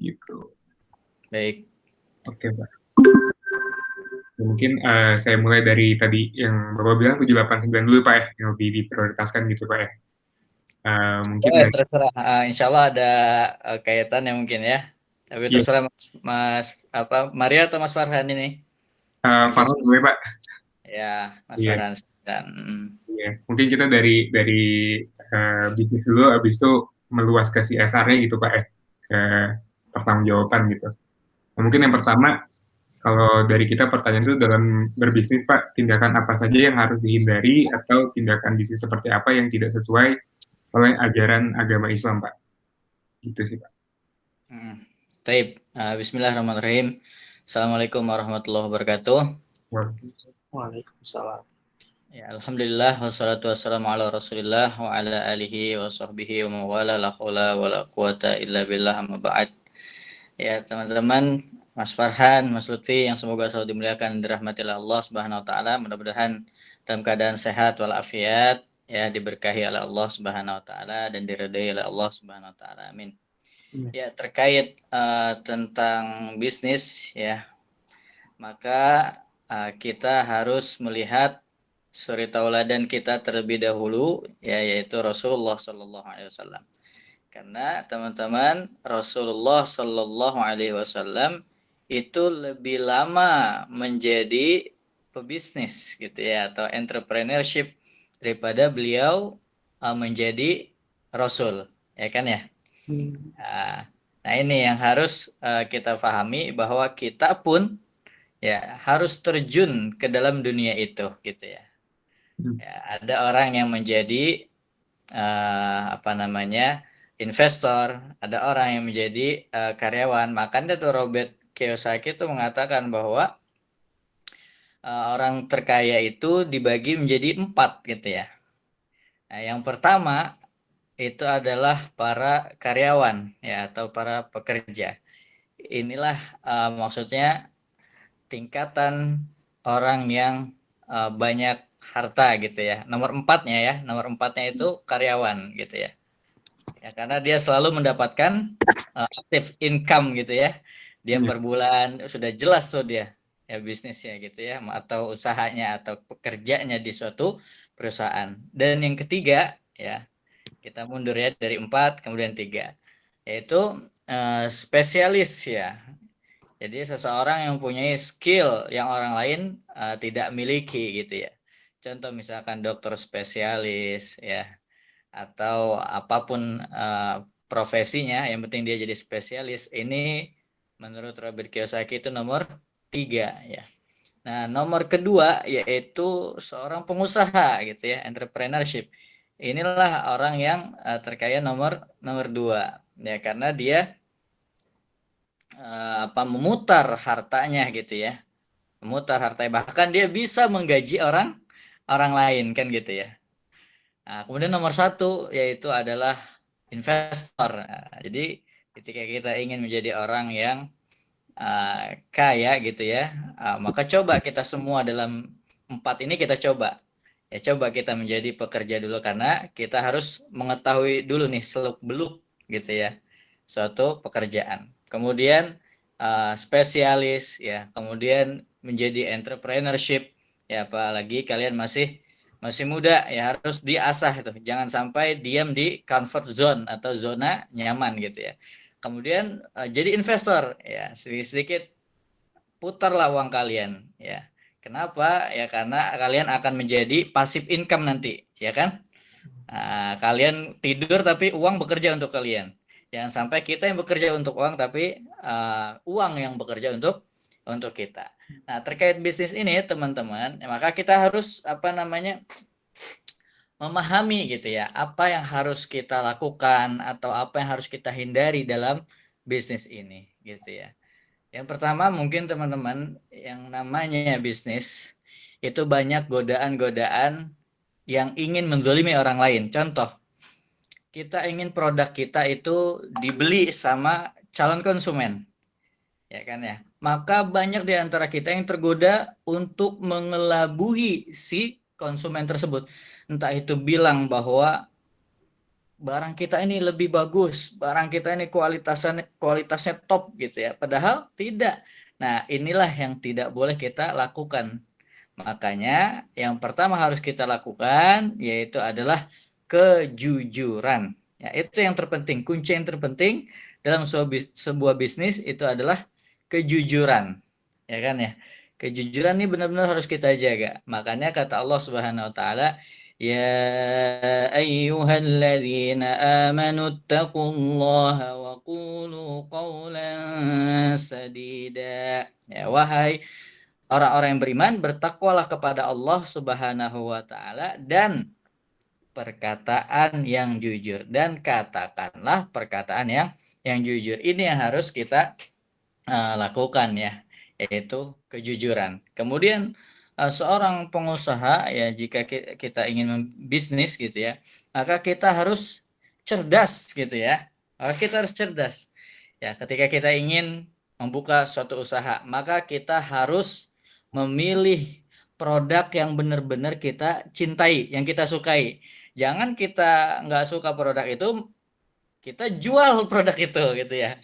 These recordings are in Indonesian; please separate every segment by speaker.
Speaker 1: gitu.
Speaker 2: Baik.
Speaker 1: Oke, Pak. Mungkin saya mulai dari tadi yang Bapak bilang 789 dulu, Pak, ya, yang lebih diprioritaskan gitu, Pak, ya. Mungkin
Speaker 2: Boleh,
Speaker 1: dari
Speaker 2: terserah. Insya Allah ada kaitannya mungkin ya. Tapi
Speaker 1: iya,
Speaker 2: terserah Mas apa Maria atau Mas Farhan ini. Mungkin
Speaker 1: Farhan dulu ya, Pak.
Speaker 2: ya Mas
Speaker 1: Iya,
Speaker 2: Farhan dan
Speaker 1: iya. Mungkin kita dari bisnis dulu, habis itu meluas ke CSR-nya gitu, Pak, ya, ke pertanggungjawaban gitu. Nah, mungkin yang pertama, kalau dari kita pertanyaan itu dalam berbisnis, Pak, tindakan apa saja yang harus dihindari atau tindakan bisnis seperti apa yang tidak sesuai oleh ajaran agama Islam, Pak? Gitu sih, Pak.
Speaker 2: Taib. Bismillahirrahmanirrahim. Assalamualaikum warahmatullahi wabarakatuh.
Speaker 3: Waalaikumsalam.
Speaker 2: Ya, alhamdulillah wassalatu wassalamu ala Rasulillah wa ala alihi wa sahbihi wa mawala la haula wa la quwata illa billah amma ba'd. Ya, teman-teman, Mas Farhan, Mas Lutfi yang semoga selalu dimuliakan dan dirahmati oleh Allah Subhanahu wa taala, mudah-mudahan dalam keadaan sehat walafiat, ya diberkahi oleh Allah Subhanahu wa taala dan diridai oleh Allah Subhanahu wa taala. Amin. Ya, terkait tentang bisnis ya, maka kita harus melihat suri tauladan kita terlebih dahulu ya, yaitu Rasulullah Sallallahu Alaihi Wasallam. Karena teman-teman, Rasulullah Sallallahu Alaihi Wasallam itu lebih lama menjadi pebisnis gitu ya, atau entrepreneurship daripada beliau menjadi Rasul, ya kan ya. Nah ini yang harus kita pahami, bahwa kita pun ya harus terjun ke dalam dunia itu gitu ya.
Speaker 1: Hmm.
Speaker 2: Ya, ada orang yang menjadi apa namanya investor, ada orang yang menjadi karyawan. Makanya tuh Robert Kiyosaki itu mengatakan bahwa orang terkaya itu dibagi menjadi 4 gitu ya. Nah, yang pertama itu adalah para karyawan ya, atau para pekerja. Inilah maksudnya tingkatan orang yang banyak harta gitu ya. Nomor empatnya ya, nomor empatnya itu karyawan gitu ya. Ya, karena dia selalu mendapatkan active income gitu ya. Dia
Speaker 1: Iya.
Speaker 2: per bulan sudah jelas tuh dia ya bisnisnya gitu ya, atau usahanya atau pekerjanya di suatu perusahaan. Dan yang ketiga ya, kita mundur ya dari 4 kemudian 3, yaitu spesialis ya. Jadi seseorang yang punya skill yang orang lain tidak miliki gitu ya. Contoh misalkan dokter spesialis ya, atau apapun profesinya, yang penting dia jadi spesialis. Ini menurut Robert Kiyosaki itu nomor 3 ya. Nah, nomor kedua yaitu seorang pengusaha gitu ya, entrepreneurship. Inilah orang yang terkaya nomor nomor 2 ya, karena dia memutar hartanya gitu ya. Memutar hartanya, bahkan dia bisa menggaji orang orang lain kan gitu ya. Nah, kemudian nomor 1 yaitu adalah investor. Nah, jadi ketika kita ingin menjadi orang yang kaya gitu ya, maka coba kita semua dalam 4 ini kita coba. Ya coba kita menjadi pekerja dulu, karena kita harus mengetahui dulu nih seluk beluk gitu ya suatu pekerjaan. Kemudian spesialis ya, kemudian menjadi entrepreneurship ya, apalagi kalian masih masih muda ya, harus diasah itu. Jangan sampai diam di comfort zone atau zona nyaman gitu ya. Kemudian jadi investor ya, sedikit-sedikit putarlah uang kalian ya. Kenapa? Ya karena kalian akan menjadi passive income nanti, ya kan? Kalian tidur tapi uang bekerja untuk kalian. Jangan sampai kita yang bekerja untuk uang, tapi uang yang bekerja untuk kita. Nah, terkait bisnis ini teman-teman, maka kita harus apa namanya memahami gitu ya, apa yang harus kita lakukan atau apa yang harus kita hindari dalam bisnis ini gitu ya. Yang pertama mungkin teman-teman, yang namanya bisnis itu banyak godaan-godaan yang ingin menzalimi orang lain. Contoh, kita ingin produk kita itu dibeli sama calon konsumen, ya kan ya. Maka banyak di antara kita yang tergoda untuk mengelabuhi si konsumen tersebut. Entah itu bilang bahwa barang kita ini lebih bagus, barang kita ini kualitasnya top gitu ya. Padahal tidak. Nah, inilah yang tidak boleh kita lakukan. Makanya yang pertama harus kita lakukan yaitu adalah kejujuran. Ya, itu yang terpenting. Kunci yang terpenting dalam sebuah bisnis itu adalah kejujuran. Ya kan ya? Kejujuran ini benar-benar harus kita jaga. Makanya kata Allah Subhanahu wa taala, "Ya ayyuhalladzina amanu taqullaha wa qulu qawlan sadida." Ya, wahai orang-orang yang beriman, bertakwalah kepada Allah Subhanahu wa taala dan perkataan yang jujur, dan katakanlah perkataan yang jujur. Ini yang harus kita lakukan ya, yaitu kejujuran. Kemudian seorang pengusaha ya, jika kita ingin bisnis gitu ya, maka kita harus cerdas gitu ya. Maka kita harus cerdas. Ya, ketika kita ingin membuka suatu usaha, maka kita harus memilih produk yang benar-benar kita cintai, yang kita sukai. Jangan kita nggak suka produk itu, kita jual produk itu gitu ya.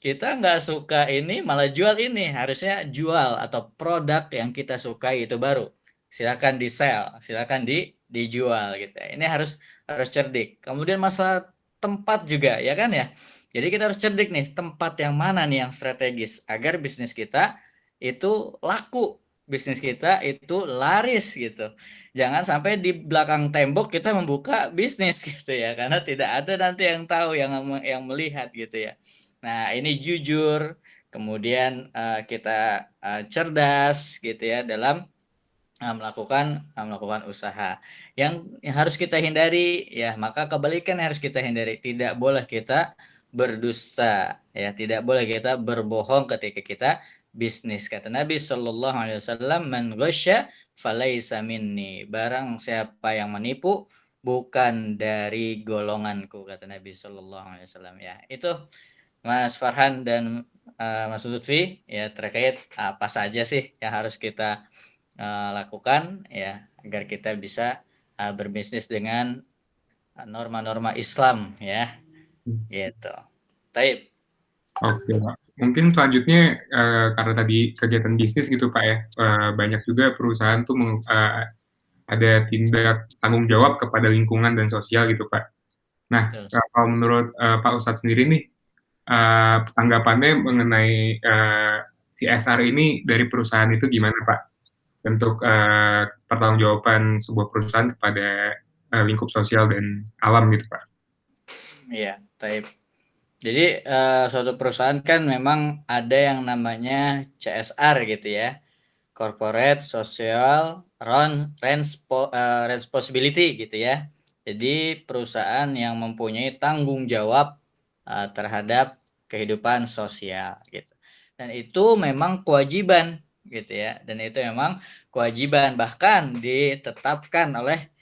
Speaker 2: Kita nggak suka ini malah jual ini. Harusnya jual atau produk yang kita sukai itu baru silakan di sell, silakan dijual gitu ya. Ini harus cerdik. Kemudian masalah tempat juga ya kan ya. Jadi kita harus cerdik nih, tempat yang mana nih yang strategis agar bisnis kita itu laku, bisnis kita itu laris gitu. Jangan sampai di belakang tembok kita membuka bisnis gitu ya, karena tidak ada nanti yang tahu, yang melihat gitu ya. Nah, ini jujur, kemudian kita cerdas gitu ya dalam melakukan usaha. Yang harus kita hindari ya, maka kebalikan yang harus kita hindari. Tidak boleh kita berdusta ya, tidak boleh kita berbohong ketika kita bisnis. Kata Nabi Shallallahu Alaihi Wasallam, "Man ghasya falaisa minni." Barang siapa yang menipu bukan dari golonganku, kata Nabi Shallallahu Alaihi Wasallam ya. Itu Mas Farhan dan Mas Lutfi ya, terkait apa saja sih yang harus kita lakukan ya agar kita bisa berbisnis dengan norma-norma Islam ya, gitu. Taib.
Speaker 1: Oke, Pak. Mungkin selanjutnya karena tadi kegiatan bisnis gitu Pak ya, banyak juga perusahaan tuh ada tindak tanggung jawab kepada lingkungan dan sosial gitu Pak. Nah,
Speaker 2: Betul.
Speaker 1: kalau menurut Pak Ustadz sendiri nih, tanggapannya mengenai CSR ini dari perusahaan itu gimana Pak? Bentuk pertanggungjawaban sebuah perusahaan kepada lingkup sosial dan alam gitu Pak.
Speaker 2: Iya, taib. Jadi suatu perusahaan kan memang ada yang namanya CSR gitu ya, Corporate Social Responsibility gitu ya. Jadi perusahaan yang mempunyai tanggung jawab terhadap kehidupan sosial gitu. Dan itu memang kewajiban gitu ya. Dan itu memang kewajiban, bahkan ditetapkan oleh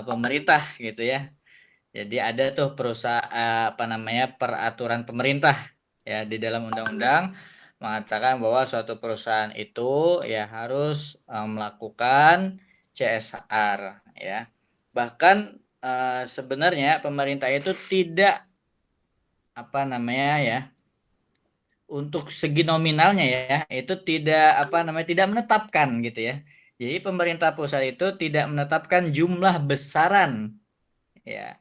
Speaker 2: pemerintah gitu ya. Jadi ada tuh perusahaan apa namanya, peraturan pemerintah ya di dalam undang-undang mengatakan bahwa suatu perusahaan itu ya harus melakukan CSR ya. Bahkan sebenarnya pemerintah itu tidak apa namanya ya, untuk segi nominalnya ya itu tidak apa namanya, tidak menetapkan gitu ya. Jadi pemerintah pusat itu tidak menetapkan jumlah besaran ya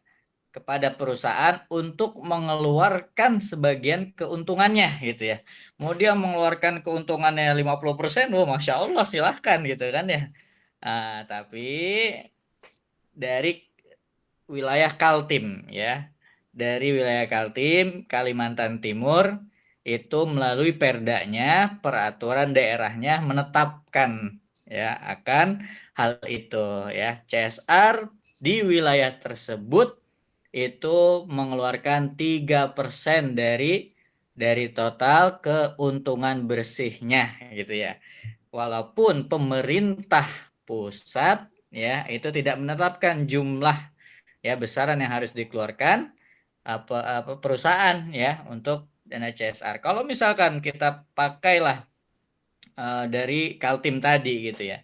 Speaker 2: kepada perusahaan untuk mengeluarkan sebagian keuntungannya gitu ya. Mau dia mengeluarkan keuntungannya 50%, wah Masya Allah silahkan gitu kan ya. Tapi dari wilayah Kaltim ya, dari wilayah Kaltim Kalimantan Timur itu melalui perdanya, peraturan daerahnya menetapkan ya akan hal itu ya. CSR di wilayah tersebut itu mengeluarkan 3% dari total keuntungan bersihnya gitu ya. Walaupun pemerintah pusat ya itu tidak menetapkan jumlah ya besaran yang harus dikeluarkan apa perusahaan ya untuk dana CSR. Kalau misalkan kita pakailah dari Kaltim tadi gitu ya,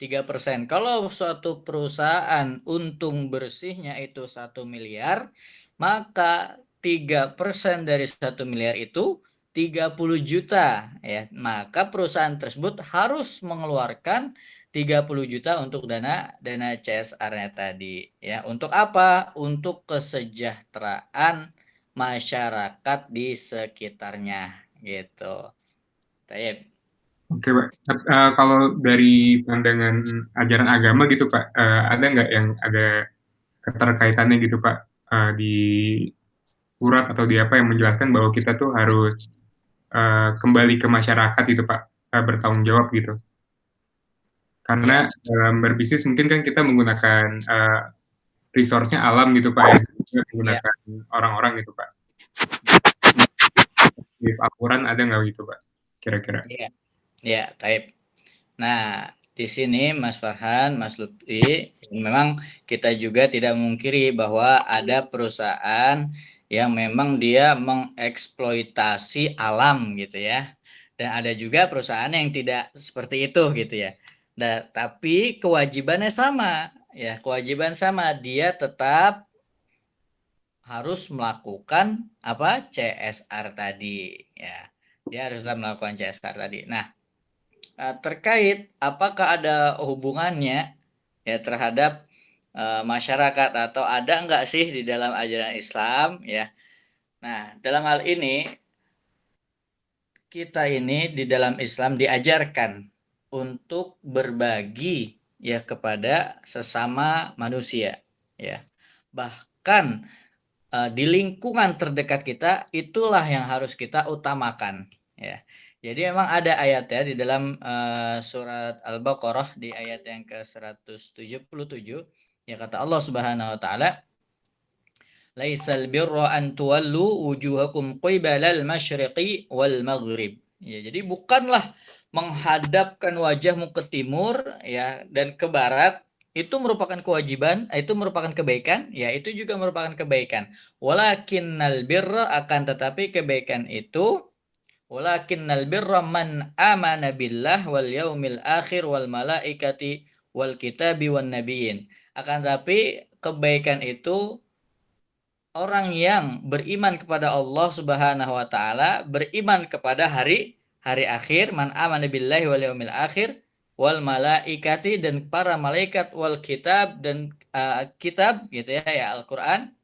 Speaker 2: 3%. Kalau suatu perusahaan untung bersihnya itu 1 miliar, maka 3% dari 1 miliar itu 30 juta ya. Maka perusahaan tersebut harus mengeluarkan 30 juta untuk dana CSR-nya tadi ya. Untuk apa? Untuk kesejahteraan masyarakat di sekitarnya gitu. Taib.
Speaker 1: Oke, Pak. Kalau dari pandangan ajaran agama gitu, Pak, ada nggak yang ada keterkaitannya gitu, Pak, di surat atau di apa yang menjelaskan bahwa kita tuh harus kembali ke masyarakat gitu, Pak, bertanggung jawab gitu. Karena
Speaker 2: Ya,
Speaker 1: dalam berbisnis mungkin kan kita menggunakan resource-nya alam gitu, Pak, ya,
Speaker 2: ya,
Speaker 1: menggunakan orang-orang gitu, Pak. Di Al-Quran ada nggak gitu, Pak, kira-kira?
Speaker 2: ya, ya, taib. Nah, di sini Mas Farhan, Mas Lutfi, memang kita juga tidak memungkiri bahwa ada perusahaan yang memang dia mengeksploitasi alam gitu ya. Dan ada juga perusahaan yang tidak seperti itu gitu ya. Nah, tapi kewajibannya sama ya, kewajiban sama, dia tetap harus melakukan apa? CSR tadi ya. Dia harus tetap melakukan CSR tadi. Nah, terkait apakah ada hubungannya ya terhadap masyarakat atau ada enggak sih di dalam ajaran Islam ya. Nah, dalam hal ini kita ini di dalam Islam diajarkan untuk berbagi ya kepada sesama manusia ya. Bahkan di lingkungan terdekat kita itulah yang harus kita utamakan ya. Jadi memang ada ayatnya di dalam surat Al-Baqarah di ayat yang ke-177 ya, kata Allah Subhanahu wa taala, laisal birra an tuwallu wujuhakum qibalal masyriqi wal maghrib. Ya, jadi bukanlah menghadapkan wajahmu ke timur ya dan ke barat itu merupakan kewajiban, itu merupakan kebaikan, ya itu juga merupakan kebaikan. Walakinnal birra, akan tetapi kebaikan itu, walakinnal birra man amana billah wal yaumil akhir wal malaikati wal kitabi wan nabiyyin. Akan tetapi kebaikan itu orang yang beriman kepada Allah Subhanahu wa taala, beriman kepada hari akhir, man amana billahi wal yaumil akhir wal malaikati, dan para malaikat, wal kitab, dan kitab gitu ya Al-Qur'an,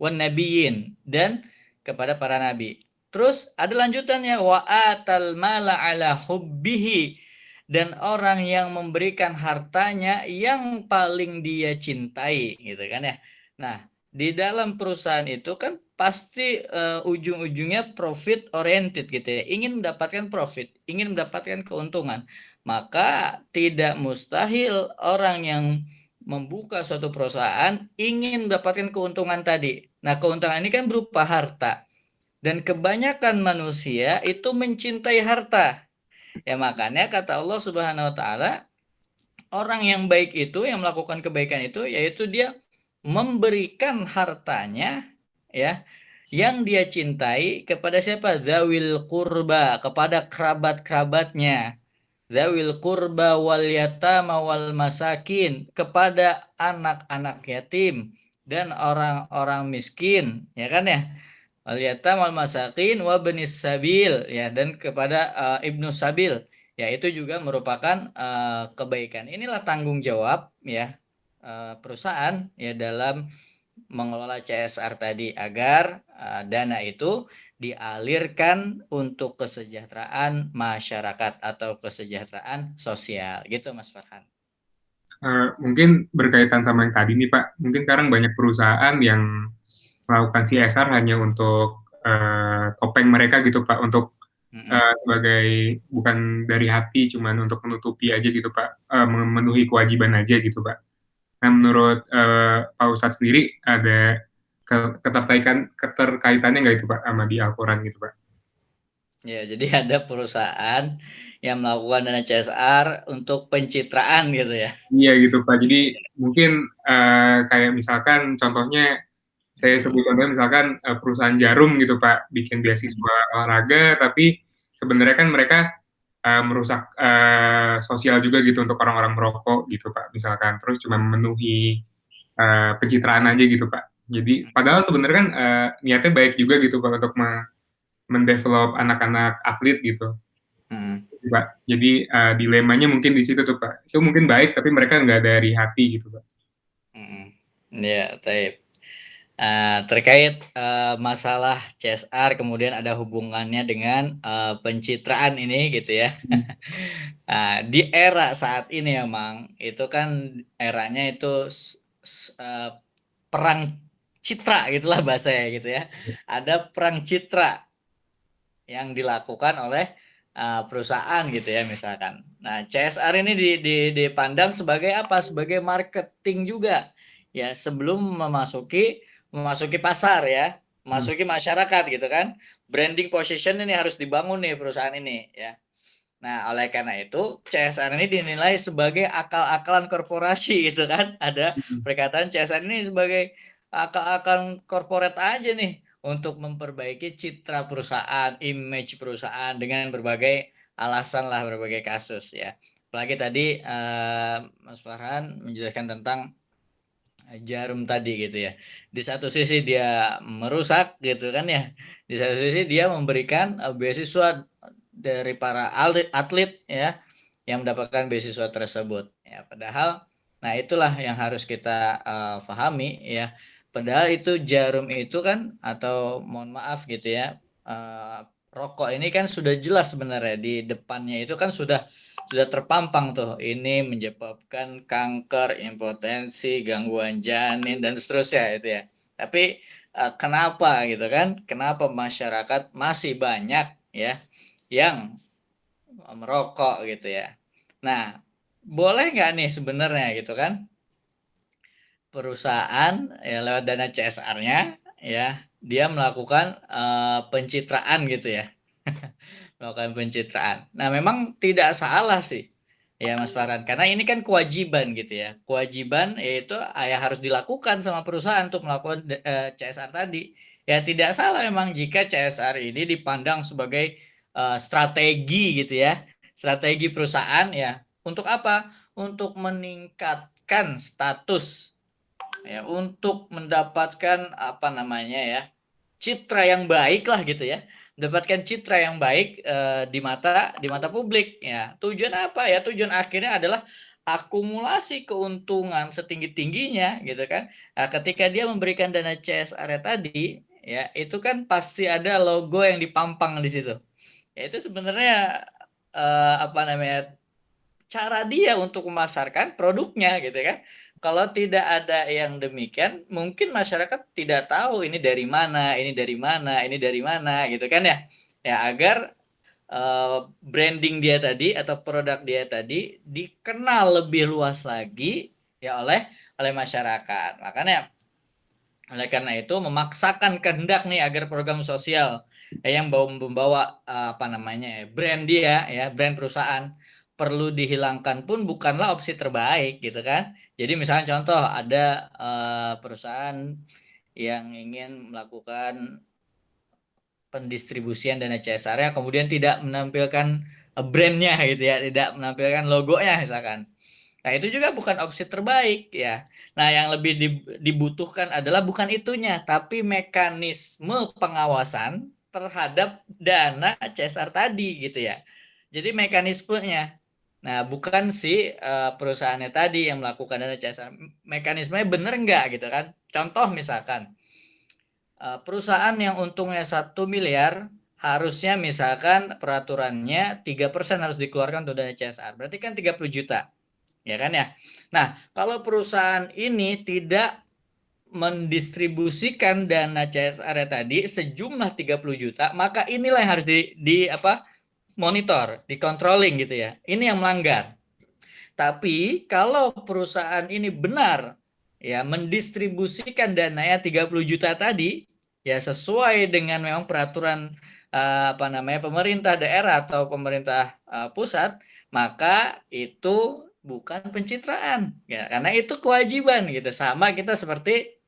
Speaker 2: wan nabiyyin, dan kepada para nabi. Terus ada lanjutannya, wa atal mala ala hubbihi, dan orang yang memberikan hartanya yang paling dia cintai gitu kan ya. Nah, di dalam perusahaan itu kan pasti ujung-ujungnya profit oriented gitu ya, ingin mendapatkan profit, ingin mendapatkan keuntungan. Maka tidak mustahil orang yang membuka suatu perusahaan ingin mendapatkan keuntungan tadi. Nah, keuntungan ini kan berupa harta, dan kebanyakan manusia itu mencintai harta ya. Makanya kata Allah Subhanahu wa taala, orang yang baik itu, yang melakukan kebaikan itu, yaitu dia memberikan hartanya ya yang dia cintai kepada siapa? Zawil kurba, kepada kerabat-kerabatnya. Zawil kurba wal yatama wal masakin, kepada anak-anak yatim dan orang-orang miskin, ya kan ya. Wal yatama wal masakin wa benis sabil ya, dan kepada ibnu sabil, ya itu juga merupakan kebaikan. Inilah tanggung jawab ya perusahaan ya dalam mengelola CSR tadi, agar dana itu dialirkan untuk kesejahteraan masyarakat atau kesejahteraan sosial gitu Mas Farhan.
Speaker 1: Mungkin berkaitan sama yang tadi nih, Pak. Mungkin sekarang banyak perusahaan yang melakukan CSR hanya untuk topeng mereka gitu, Pak, untuk sebagai bukan dari hati, cuman untuk menutupi aja gitu, Pak, memenuhi kewajiban aja gitu, Pak. Nah, menurut Pak Ustadz sendiri ada keterkaitannya nggak itu, Pak, sama di Al-Quran gitu, Pak?
Speaker 2: Ya, jadi ada perusahaan yang melakukan dana CSR untuk pencitraan gitu ya.
Speaker 1: Iya gitu, Pak. Jadi mungkin kayak misalkan contohnya, saya sebut contohnya misalkan perusahaan jarum gitu, Pak, bikin beasiswa olahraga, tapi sebenarnya kan mereka merusak sosial juga gitu untuk orang-orang merokok gitu Pak, misalkan. Terus cuma memenuhi pencitraan aja gitu Pak. Jadi padahal sebenarnya kan niatnya baik juga gitu Pak untuk mendevelop anak-anak atlet gitu.
Speaker 2: Hmm.
Speaker 1: Pak. Jadi dilemanya mungkin di situ tuh Pak. Itu mungkin baik tapi mereka nggak dari hati gitu Pak.
Speaker 2: Hmm. Ya, baik. Terkait masalah CSR kemudian ada hubungannya dengan pencitraan ini gitu ya. Di era saat ini emang itu kan eranya itu perang citra gitulah bahasanya gitu ya. Ada perang citra yang dilakukan oleh perusahaan gitu ya misalkan. Nah, CSR ini dipandang sebagai apa? Sebagai marketing juga ya sebelum memasuki pasar ya,
Speaker 1: Hmm.
Speaker 2: memasuki masyarakat gitu kan. Branding position ini harus dibangun nih perusahaan ini ya. Nah, oleh karena itu CSR ini dinilai sebagai akal-akalan korporasi gitu kan. Ada perkataan CSR ini sebagai akal-akalan korporat aja nih untuk memperbaiki citra perusahaan, image perusahaan dengan berbagai alasan lah, berbagai kasus ya. Apalagi tadi Mas Farhan menjelaskan tentang jarum tadi gitu ya. Di satu sisi dia merusak gitu kan ya. Di satu sisi dia memberikan beasiswa dari para atlet ya yang mendapatkan beasiswa tersebut. Ya, padahal nah itulah yang harus kita pahami ya. Padahal itu jarum itu kan atau mohon maaf gitu ya. Rokok ini kan sudah jelas sebenarnya di depannya itu kan sudah terpampang tuh ini menyebabkan kanker, impotensi, gangguan janin dan seterusnya itu ya. Tapi kenapa gitu kan? Kenapa masyarakat masih banyak ya yang merokok gitu ya. Nah, boleh nggak nih sebenarnya gitu kan? Perusahaan ya lewat dana CSR-nya ya, dia melakukan pencitraan gitu ya. Melakukan pencitraan. Nah, memang tidak salah sih ya Mas Farhan karena ini kan kewajiban gitu ya. Kewajiban yaitu ya harus dilakukan sama perusahaan untuk melakukan CSR tadi. Ya tidak salah memang jika CSR ini dipandang sebagai strategi gitu ya. Strategi perusahaan ya. Untuk apa? Untuk meningkatkan status ya, untuk mendapatkan apa namanya ya? Citra yang baik lah gitu ya, mendapatkan citra yang baik di mata publik ya. Tujuan apa ya? Tujuan akhirnya adalah akumulasi keuntungan setinggi tingginya gitu kan. Nah, ketika dia memberikan dana CSR tadi ya itu kan pasti ada logo yang dipampang di situ ya. Itu sebenarnya apa namanya, cara dia untuk memasarkan produknya gitu kan. Kalau tidak ada yang demikian, mungkin masyarakat tidak tahu ini dari mana, ini dari mana, ini dari mana gitu kan ya. Ya agar branding dia tadi atau produk dia tadi dikenal lebih luas lagi ya oleh masyarakat. Makanya oleh karena itu memaksakan kehendak nih agar program sosial yang membawa apa namanya brand dia ya, brand perusahaan perlu dihilangkan pun bukanlah opsi terbaik gitu kan. Jadi misalnya contoh ada perusahaan yang ingin melakukan pendistribusian dana CSR-nya kemudian tidak menampilkan brandnya gitu ya, tidak menampilkan logonya misalkan. Nah, itu juga bukan opsi terbaik ya. Nah, yang lebih dibutuhkan adalah bukan itunya, tapi mekanisme pengawasan terhadap dana CSR tadi gitu ya. Jadi mekanismenya. Nah, bukan si perusahaannya tadi yang melakukan dana CSR. Mekanismenya benar enggak gitu kan. Contoh misalkan perusahaan yang untungnya 1 miliar harusnya misalkan peraturannya 3% harus dikeluarkan untuk dana CSR. Berarti kan 30 juta ya kan ya. Nah, kalau perusahaan ini tidak mendistribusikan dana CSR tadi sejumlah 30 juta, maka inilah yang harus di apa? Monitor, dikontrolling gitu ya. Ini yang melanggar. Tapi kalau perusahaan ini benar ya mendistribusikan dananya 30 juta tadi ya sesuai dengan memang peraturan apa namanya pemerintah daerah atau pemerintah pusat, maka itu bukan pencitraan ya karena itu kewajiban gitu. Sama kita seperti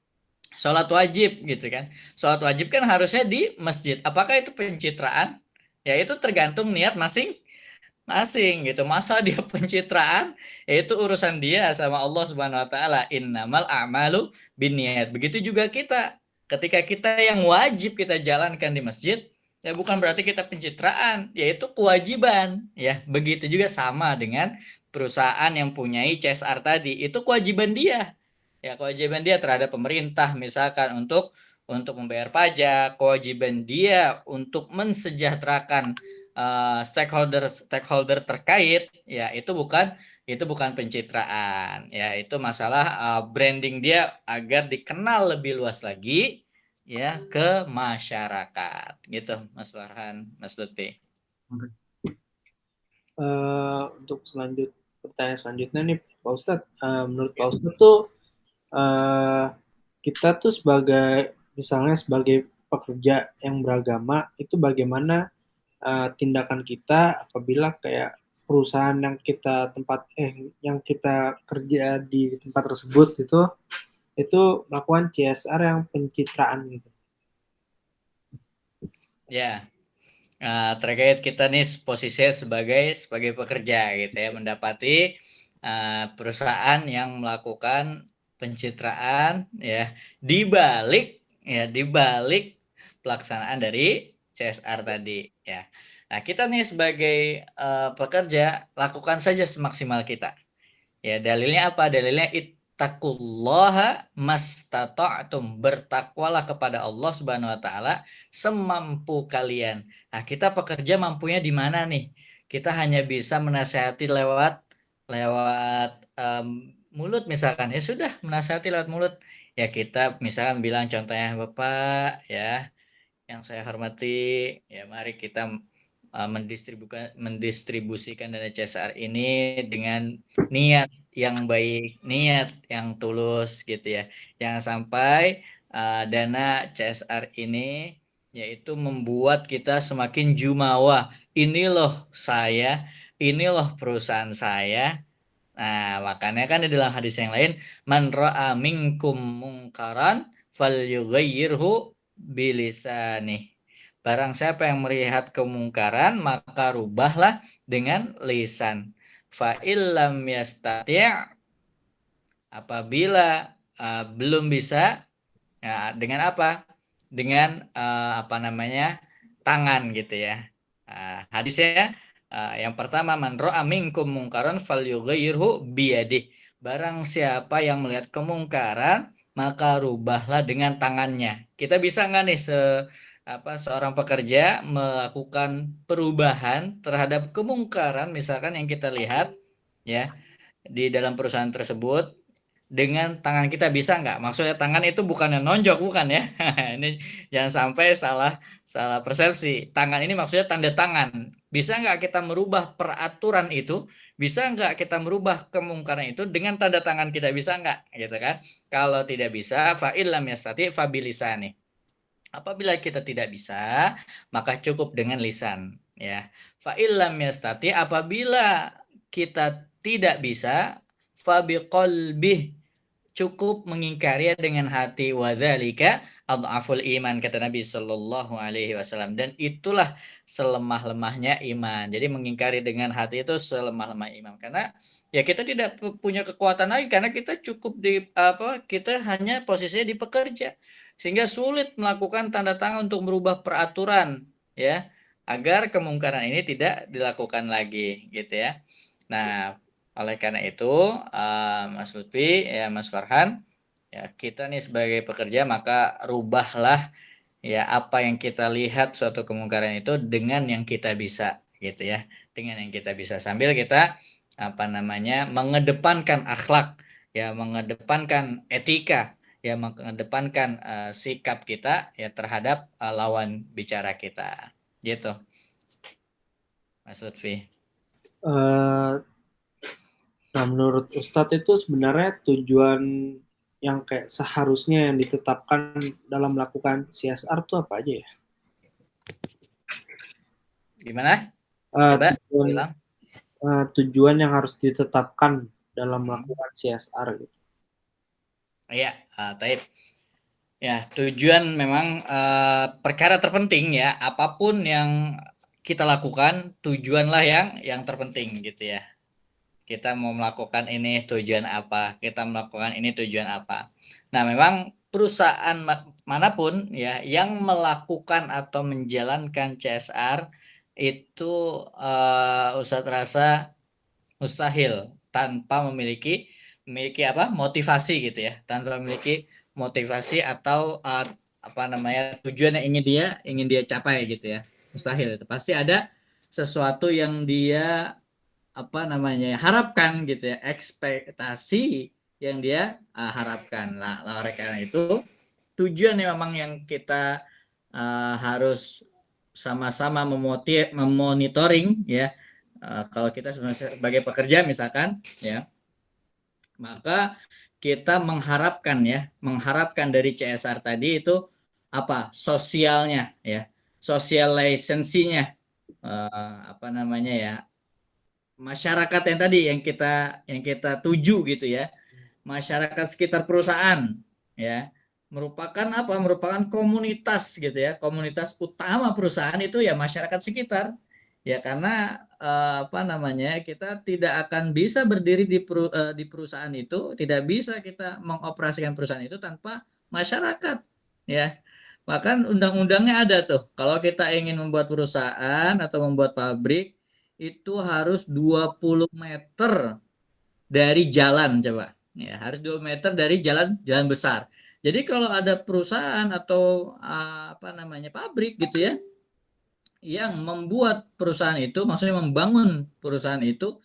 Speaker 2: sholat wajib gitu kan. Sholat wajib kan harusnya di masjid. Apakah itu pencitraan? Ya itu tergantung niat asing gitu. Masa dia pencitraan? Ya itu urusan dia sama Allah Subhanahu wa taala. Innamal a'malu binniyat. Begitu juga kita. Ketika kita yang wajib kita jalankan di masjid, ya bukan berarti kita pencitraan, yaitu kewajiban, ya. Begitu juga sama dengan perusahaan yang punyai CSR tadi, itu kewajiban dia. Ya, kewajiban dia terhadap pemerintah misalkan untuk membayar pajak, kewajiban dia untuk mensejahterakan stakeholder stakeholder terkait, ya itu bukan pencitraan, ya itu masalah branding dia agar dikenal lebih luas lagi ya ke masyarakat gitu, Mas Farhan, Mas Lutfi.
Speaker 3: Untuk pertanyaan selanjutnya nih Pak Ustadz, menurut Pak Ustadz tuh eh, kita tuh misalnya sebagai pekerja yang beragama itu bagaimana tindakan kita apabila kayak perusahaan yang kita kerja di tempat tersebut itu melakukan CSR yang pencitraan gitu.
Speaker 2: Ya, terkait kita nih posisinya sebagai pekerja gitu ya, mendapati perusahaan yang melakukan pencitraan ya di balik pelaksanaan dari CSR tadi ya. Nah, kita nih sebagai pekerja lakukan saja semaksimal kita. Ya, dalilnya apa? Dalilnya ittaqullaha mastata'tum. Bertakwalah kepada Allah Subhanahu wa taala semampu kalian. Nah, kita pekerja mampunya di mana nih? Kita hanya bisa menasehati lewat lewat mulut misalkan. Ya sudah, menasehati lewat mulut. Ya kita misalkan bilang contohnya, Bapak ya, yang saya hormati, ya mari kita mendistribusikan dana CSR ini dengan niat yang baik, niat yang tulus gitu ya. Jangan sampai dana CSR ini yaitu membuat kita semakin jumawa. Ini loh saya, ini loh perusahaan saya. Nah, makanya kan di dalam hadis yang lain, man ra'a minkum mungkaran falyughayyirhu bilisani. Barang siapa yang melihat kemungkaran, maka rubahlah dengan lisan. Fa illam yastati', apabila belum bisa, ya, dengan apa? Dengan apa namanya? Tangan gitu ya. Hadisnya yang pertama, man ra'a minkum mungkaran falyughayyirhu biyadih. Barang siapa yang melihat kemungkaran, maka rubahlah dengan tangannya. Kita bisa nggak nih seorang pekerja melakukan perubahan terhadap kemungkaran misalkan yang kita lihat ya di dalam perusahaan tersebut dengan tangan kita, bisa nggak? Maksudnya tangan itu bukan yang nonjok, bukan ya. Ini jangan sampai salah salah persepsi. Tangan ini maksudnya tanda tangan. Bisa nggak kita merubah peraturan itu? Bisa nggak kita merubah kemungkaran itu dengan tanda tangan kita? Bisa nggak? Gitu kan? Kalau tidak bisa, fa illam yastati fa bilisani. Apabila kita tidak bisa, maka cukup dengan lisan ya. Fa illam yastati, apabila kita tidak bisa, fa biqalbih, cukup mengingkari dengan hati. Wadzalika adhaful iman, kata Nabi Shallallahu alaihi wasallam, dan itulah selemah-lemahnya iman. Jadi mengingkari dengan hati itu selemah-lemah iman, karena ya kita tidak punya kekuatan lagi, karena kita cukup kita hanya posisinya di pekerja, sehingga sulit melakukan tanda tangan untuk merubah peraturan ya, agar kemungkaran ini tidak dilakukan lagi gitu ya. Nah, oleh karena itu, Mas Lutfi, ya Mas Farhan, ya kita nih sebagai pekerja maka rubahlah ya apa yang kita lihat suatu kemungkaran itu dengan yang kita bisa gitu ya, dengan yang kita bisa, sambil kita apa namanya mengedepankan akhlak ya, mengedepankan etika ya, mengedepankan sikap kita ya terhadap lawan bicara kita gitu, Mas Lutfi.
Speaker 3: Nah, menurut Ustadz itu sebenarnya tujuan yang kayak seharusnya yang ditetapkan dalam melakukan CSR itu apa aja ya?
Speaker 2: Gimana?
Speaker 3: Uh,
Speaker 2: Coba
Speaker 3: tujuan,
Speaker 2: bilang.
Speaker 3: tujuan yang harus ditetapkan dalam melakukan CSR gitu.
Speaker 2: Iya, Taib. Ya, tujuan memang perkara terpenting ya, apapun yang kita lakukan, tujuanlah yang terpenting gitu ya. Kita mau melakukan ini tujuan apa, kita melakukan ini tujuan apa. Nah, memang perusahaan manapun ya yang melakukan atau menjalankan CSR itu Ustadz rasa mustahil tanpa memiliki apa motivasi gitu ya, tanpa memiliki motivasi atau apa namanya tujuan yang ingin dia capai gitu ya, mustahil. Itu pasti ada sesuatu yang dia apa namanya harapkan gitu ya, ekspektasi yang dia harapkan lah. Oleh karena itu tujuan yang memang yang kita harus sama-sama memonitoring ya. Kalau kita sebagai pekerja misalkan ya, maka kita mengharapkan dari CSR tadi itu apa sosialnya ya, social license-nya apa namanya ya, masyarakat yang tadi yang kita tuju gitu ya, masyarakat sekitar perusahaan ya, merupakan komunitas gitu ya, komunitas utama perusahaan itu ya masyarakat sekitar ya, karena apa namanya kita tidak akan bisa berdiri di perusahaan itu, tidak bisa kita mengoperasikan perusahaan itu tanpa masyarakat ya. Bahkan undang-undangnya ada tuh, kalau kita ingin membuat perusahaan atau membuat pabrik itu harus 20 meter dari jalan, coba ya, harus 20 meter dari jalan jalan besar. Jadi kalau ada perusahaan atau apa namanya pabrik gitu ya yang membuat perusahaan itu, maksudnya membangun perusahaan itu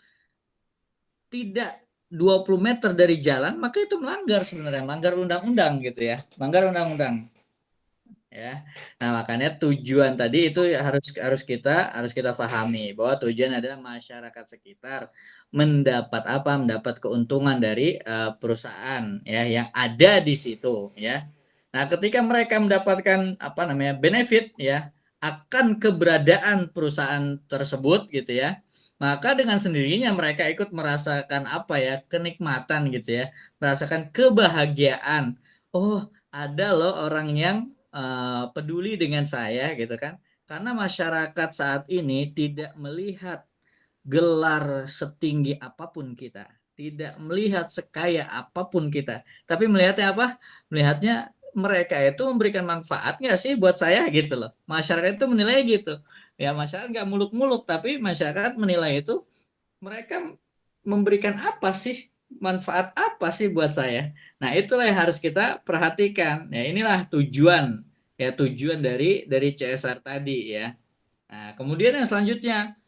Speaker 2: tidak 20 meter dari jalan, maka itu melanggar sebenarnya, melanggar undang-undang gitu ya, melanggar undang-undang ya. Nah, makanya tujuan tadi itu ya harus kita pahami bahwa tujuan adalah masyarakat sekitar mendapat keuntungan dari perusahaan ya yang ada di situ ya. Nah, ketika mereka mendapatkan apa namanya benefit ya akan keberadaan perusahaan tersebut gitu ya, maka dengan sendirinya mereka ikut merasakan apa ya, kenikmatan gitu ya, merasakan kebahagiaan. Oh, ada loh orang yang peduli dengan saya gitu kan, karena masyarakat saat ini tidak melihat gelar setinggi apapun kita, tidak melihat sekaya apapun kita, tapi melihatnya apa, melihatnya mereka itu memberikan manfaat nggak sih buat saya gitu loh. Masyarakat itu menilai gitu ya, masyarakat nggak muluk-muluk, tapi masyarakat menilai itu mereka memberikan apa sih, manfaat apa sih buat saya. Nah, itulah yang harus kita perhatikan ya, inilah tujuan dari CSR tadi ya. Nah, kemudian yang selanjutnya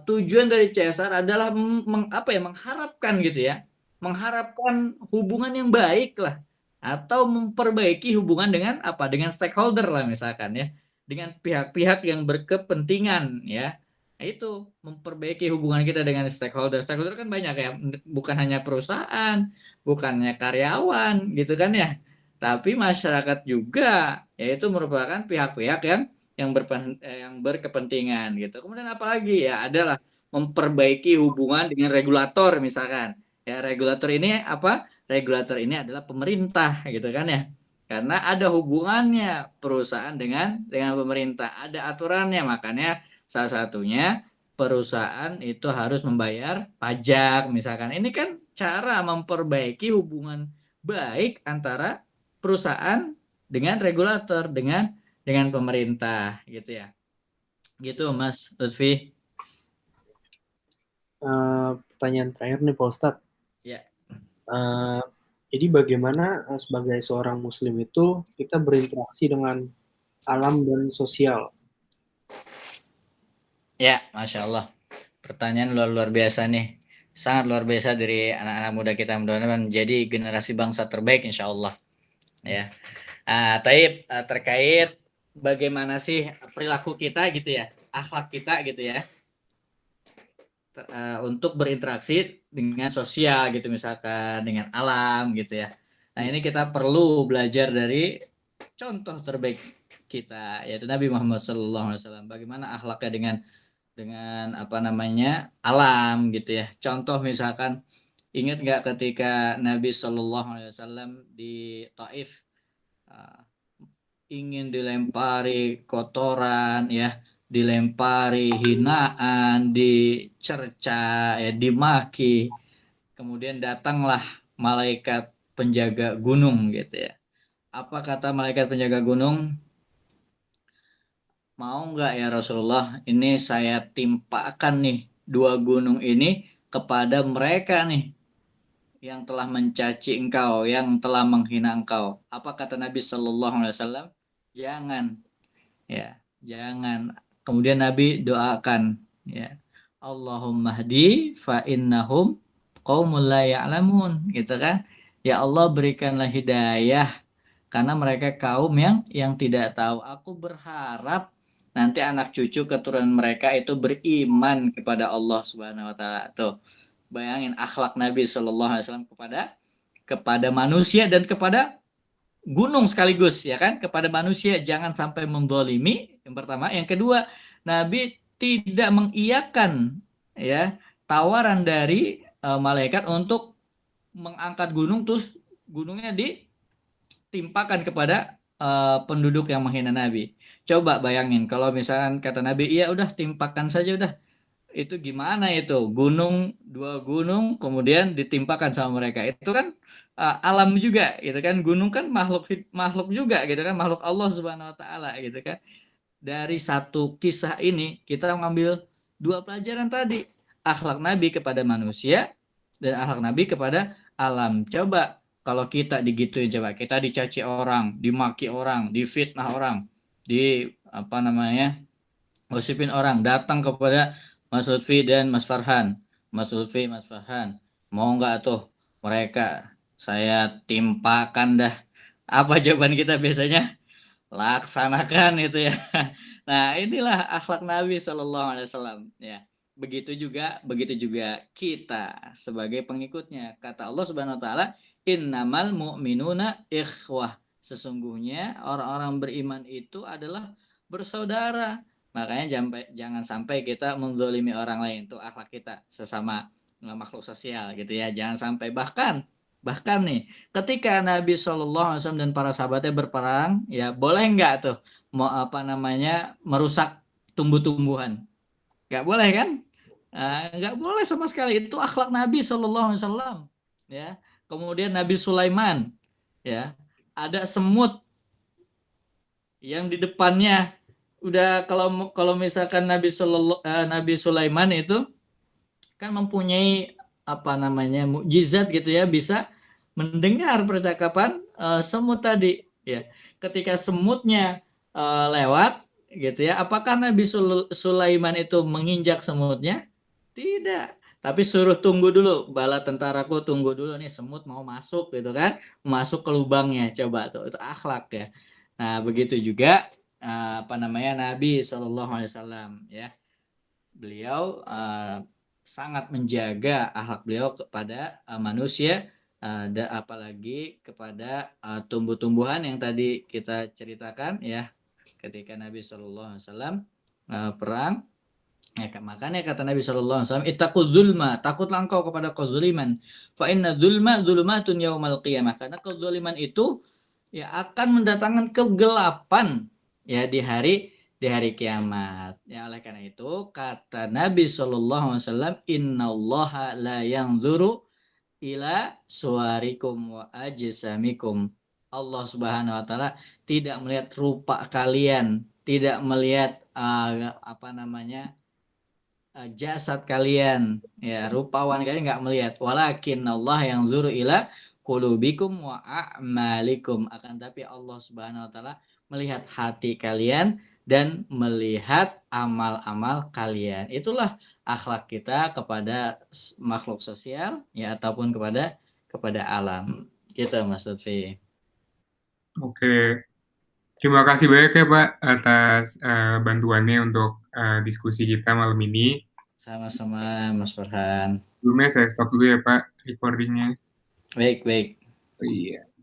Speaker 2: tujuan dari CSR adalah mengharapkan gitu ya, mengharapkan hubungan yang baik lah, atau memperbaiki hubungan dengan apa, dengan stakeholder lah misalkan ya, dengan pihak-pihak yang berkepentingan ya. Nah, itu memperbaiki hubungan kita dengan stakeholder kan banyak ya, bukan hanya perusahaan, bukannya karyawan gitu kan ya, tapi masyarakat juga, yaitu merupakan pihak-pihak yang berkepentingan gitu. Kemudian apalagi ya adalah memperbaiki hubungan dengan regulator misalkan. Ya, regulator ini apa? Regulator ini adalah pemerintah gitu kan ya. Karena ada hubungannya perusahaan dengan pemerintah, ada aturannya, makanya salah satunya perusahaan itu harus membayar pajak misalkan. Ini kan cara memperbaiki hubungan baik antara perusahaan dengan regulator, dengan pemerintah gitu ya. Gitu Mas Lutfi.
Speaker 3: Pertanyaan terakhir nih Pak Ustadz.
Speaker 2: Ya.
Speaker 3: Jadi bagaimana sebagai seorang muslim itu kita berinteraksi dengan alam dan sosial?
Speaker 2: Ya, Masya Allah. Pertanyaan luar biasa nih. Sangat luar biasa dari anak-anak muda kita, mudah-mudahan menjadi generasi bangsa terbaik insya Allah. Ya. Terkait bagaimana sih perilaku kita gitu ya, akhlak kita gitu ya, untuk berinteraksi dengan sosial gitu, misalkan dengan alam gitu ya. Nah, ini kita perlu belajar dari contoh terbaik kita, yaitu Nabi Muhammad SAW. Bagaimana akhlaknya dengan apa namanya alam gitu ya. Contoh misalkan, ingat nggak ketika Nabi SAW di Taif ingin dilempari kotoran ya, dilempari hinaan, dicerca, ya, dimaki. Kemudian datanglah malaikat penjaga gunung gitu ya. Apa kata malaikat penjaga gunung? Mau nggak ya Rasulullah, ini saya timpakan nih dua gunung ini kepada mereka nih yang telah mencaci engkau, yang telah menghina engkau. Apa kata Nabi Shallallahu Alaihi Wasallam? Jangan, ya, jangan. Kemudian Nabi doakan, ya, Allahumma hdi fa innahum qaumul la ya'lamun, gitu kan? Ya Allah, berikanlah hidayah karena mereka kaum yang tidak tahu. Aku berharap nanti anak cucu keturunan mereka itu beriman kepada Allah Subhanahu wa taala. Tuh, bayangin akhlak Nabi Shallallahu alaihi wasallam kepada manusia dan kepada gunung sekaligus, ya kan? Kepada manusia jangan sampai menzalimi, yang pertama. Yang kedua, Nabi tidak mengiyakan, ya, tawaran dari malaikat untuk mengangkat gunung terus gunungnya ditimpakan kepada penduduk yang menghina Nabi. Coba bayangin kalau misalkan kata Nabi, iya udah timpakan saja udah. Itu gimana itu? Dua gunung kemudian ditimpakan sama mereka. Itu kan alam juga gitu kan. Gunung kan makhluk juga gitu kan, makhluk Allah Subhanahu wa taala gitu kan. Dari satu kisah ini kita mengambil dua pelajaran tadi. Akhlak Nabi kepada manusia dan akhlak Nabi kepada alam. Coba kalau kita digituin, coba kita dicaci orang, dimaki orang, difitnah orang, di apa namanya, gosipin orang, datang kepada Mas Lutfi dan Mas Farhan. Mas Lutfi, Mas Farhan, mau nggak tuh mereka saya timpakan dah. Apa jawaban kita biasanya? Laksanakan itu ya. Nah, inilah akhlak Nabi Shallallahu Alaihi Wasallam ya. Begitu juga kita sebagai pengikutnya. Kata Allah Subhanahu Wa Taala, innamal mu'minuna ikhwah. Sesungguhnya orang-orang beriman itu adalah bersaudara. Makanya jangan sampai kita menzolimi orang lain. Itu akhlak kita sesama makhluk sosial gitu ya. Jangan sampai bahkan nih ketika Nabi Shallallahu Alaihi Wasallam dan para sahabatnya berperang, ya boleh nggak tuh mau apa namanya merusak tumbuh-tumbuhan? Nggak boleh kan? Nggak boleh sama sekali. Itu akhlak Nabi Shallallahu Alaihi Wasallam. Ya. Kemudian Nabi Sulaiman, ya, ada semut yang di depannya udah, kalau kalau misalkan Nabi Sulaiman itu kan mempunyai apa namanya mukjizat gitu ya, bisa mendengar percakapan semut tadi ya. Ketika semutnya lewat gitu ya, apakah Nabi Sulaiman itu menginjak semutnya? Tidak, tapi suruh tunggu dulu, bala tentaraku tunggu dulu nih, semut mau masuk gitu kan, masuk ke lubangnya. Coba tuh, itu akhlak ya. Nah begitu juga apa namanya Nabi Shallallahu Alaihi Wasallam ya, beliau sangat menjaga akhlak beliau kepada manusia, apalagi kepada tumbuh-tumbuhan yang tadi kita ceritakan ya, ketika Nabi Shallallahu Alaihi Wasallam perang. Ya, makanya kata Nabi Shallallahu Alaihi Wasallam, ittaqul dzulma, takutlah engkau kepada kezaliman. Fa inna dzulma dzulumatun yaumal qiyamah. Karena kezaliman itu ya akan mendatangkan kegelapan ya di hari kiamat. Ya oleh karena itu kata Nabi Shallallahu Alaihi Wasallam, innallaha la yanzuru ila suwarikum wa ajsamikum. Allah Subhanahu Wa Taala tidak melihat rupa kalian, tidak melihat apa namanya jasad kalian, ya rupawan kalian nggak melihat. Walakin Allah yang zuru ila qulubikum wa a'malikum. Akan tapi Allah Subhanahu wa taala melihat hati kalian dan melihat amal-amal kalian. Itulah akhlak kita kepada makhluk sosial ya, ataupun kepada alam. Gitu Mas Lutfi.
Speaker 1: Oke, terima kasih banyak ya Pak atas bantuannya untuk diskusi kita malam ini.
Speaker 2: Sama-sama Mas Farhan.
Speaker 1: Sebelumnya saya stop dulu ya Pak recordingnya.
Speaker 2: Baik.
Speaker 1: Oh, iya.